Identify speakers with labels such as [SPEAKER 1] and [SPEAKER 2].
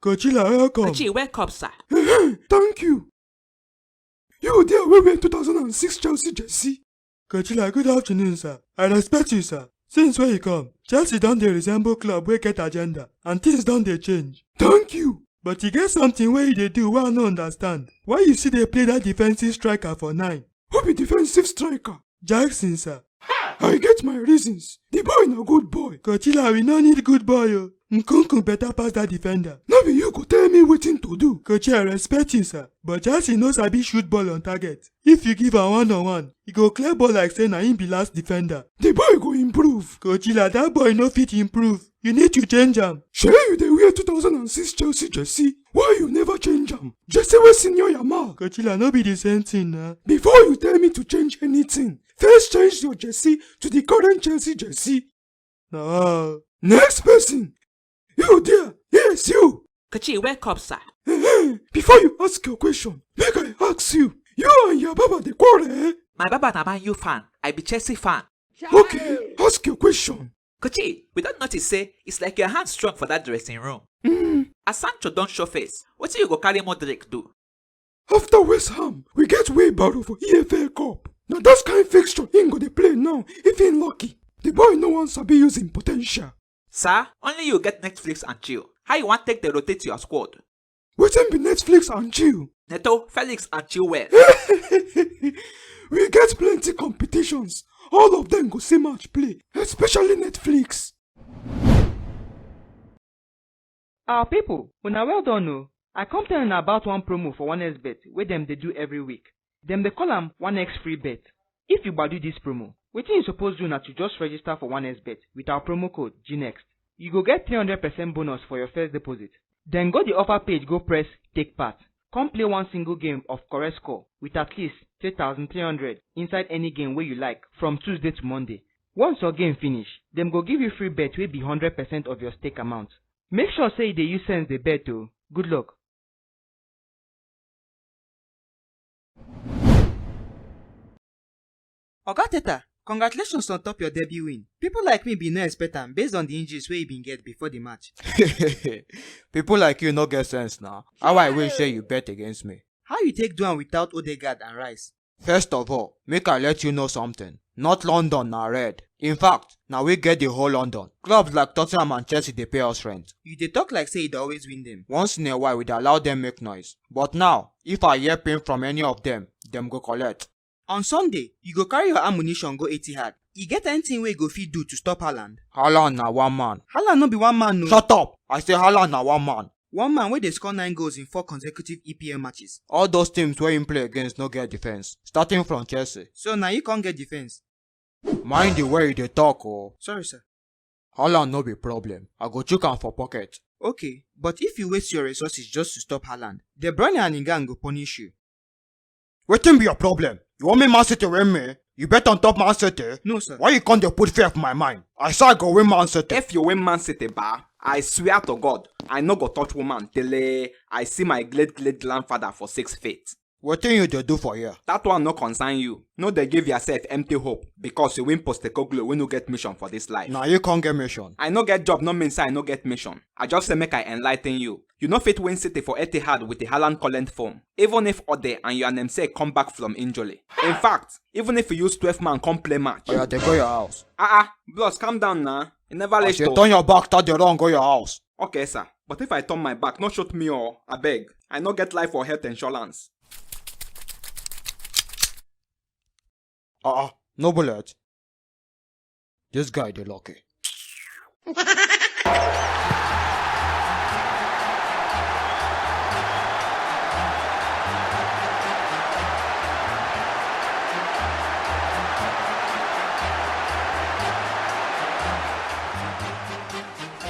[SPEAKER 1] Kochila, welcome.
[SPEAKER 2] Kochi, welcome, sir.
[SPEAKER 1] Thank you. You there we wear 2006 Chelsea jersey? Kochila, good afternoon, sir. I respect you, sir. Since when you come, Chelsea don dey resemble club wey get agenda and things don dey change. Thank you. But you get something wey you dey do wey I no understand. Why you still dey play that defensive striker for 9? Who be defensive striker? Jackson, sir. I get my reasons. The boy na good boy. Kochila, we no need good boy o. Nkunku better pass that defender. No be you go tell me wetin to do. Kochi, I respect you, sir. But Chelsea no sabi shoot ball on target. If you give am one-on-one, he go clear ball like say na him be last defender. The boy go improve. Kochila, that boy no fit improve. You need to change am. Shey you dey wear 2006 Chelsea jersey? Why you never change am? Jersey wey senior Yamal. Kochila, no be the same thing na. Before you tell me to change anything, first change your jersey to the current Chelsea jersey. No. Next person. You there? Yes, you.
[SPEAKER 2] Kochi, welcome, sir.
[SPEAKER 1] Before you ask your question, make I ask you. You and your baba dey quarrel, eh?
[SPEAKER 2] My baba na Man U fan. I be Chelsea fan.
[SPEAKER 1] Okay, ask your question.
[SPEAKER 2] Kochi, we don't notice say it's like your hand strong for that dressing room. As Sancho don't show face, what you go carry Modric do?
[SPEAKER 1] After West Ham, we get wheelbarrow for EFL Cup. Now that kind fixture him go dey play now if he lucky. The boy no one sabi use him potential.
[SPEAKER 2] Sir, only you get Netflix and chill. How you want take the rotate your squad?
[SPEAKER 1] Wetin be Netflix and chill?
[SPEAKER 2] Neto, Felix and Chilwell.
[SPEAKER 1] We get plenty competitions. All of them go see match play, especially Netflix.
[SPEAKER 3] Our people, una well done o. I come tell una about one promo for 1xbet wey dem dey do every week. Dem dey call am 1x free bet. If you gbadu dis promo, wetin you suppose do na to just register for 1xbet with our promo code GNEXT. You go get 300% bonus for your first deposit. Then go the offer page, go press take part. Come play one single game of correct score with at least 3,300 inside any game wey you like from Tuesday to Monday. Once your game finish, dem go give you free bet wey be 100% of your stake amount. Make sure say you dey use sense dey bet o. Good luck.
[SPEAKER 4] Oga Teta, congratulations on top your debut win. People like me be no expect am based on the injuries wey you been get before the match.
[SPEAKER 5] People like you no get sense now. How I wish say you bet against me.
[SPEAKER 4] How you take do am without Odegaard and Rice?
[SPEAKER 5] First of all, make I let you know something. Not London na red. In fact, now we get the whole London. Clubs like Tottenham and Chelsea dey pay us rent.
[SPEAKER 4] You dey talk like say you dey always win them.
[SPEAKER 5] Once in a while we dey allow them make noise. But now, if I hear pain from any of them go collect.
[SPEAKER 4] On Sunday, you go carry your ammunition go Etihad. You get anything wey you go fit do to stop Haaland?
[SPEAKER 5] Haaland na one man.
[SPEAKER 4] Haaland no be one man no.
[SPEAKER 5] Shut up! I say Haaland na one man.
[SPEAKER 4] One man wey dey score 9 goals in 4 consecutive EPL matches.
[SPEAKER 5] All those teams wey him play against no get defense. Starting from Chelsea.
[SPEAKER 4] So now you can't get defense.
[SPEAKER 5] Mind the way you dey talk oh.
[SPEAKER 4] Sorry sir.
[SPEAKER 5] Haaland no be problem. I go chook am for pocket.
[SPEAKER 4] Okay, but if you waste your resources just to stop Haaland, De Bruyne and him gang go punish you.
[SPEAKER 5] Wetin be your problem? You want me Man City win me? You bet on top Man City?
[SPEAKER 4] No sir.
[SPEAKER 5] Why you can't dey put fear for my mind? I say I go win Man City.
[SPEAKER 6] If you win Man City, ba, I swear to God, I no go touch woman till I see my great grandfather for 6 feet.
[SPEAKER 5] Wetin you dey do for here?
[SPEAKER 6] That one no concern you. No dey give yourself empty hope because you win Postecoglou wey no get mission for this life.
[SPEAKER 5] Now you can't get mission.
[SPEAKER 6] I no get job no mean say I no get mission. I just say make I enlighten you. You no fit win City for Etihad with the Haaland current form. Even if Ode and your namesake come back from injury. In fact, even if you use 12 man come play match.
[SPEAKER 5] Oh yeah, they go your house.
[SPEAKER 6] Bros, calm down now. You never let
[SPEAKER 5] you turn your back, start the run, go your house.
[SPEAKER 6] Okay sir, but if I turn my back, no shoot me or I beg. I no get life or health insurance.
[SPEAKER 5] No bullet. This guy dey lucky.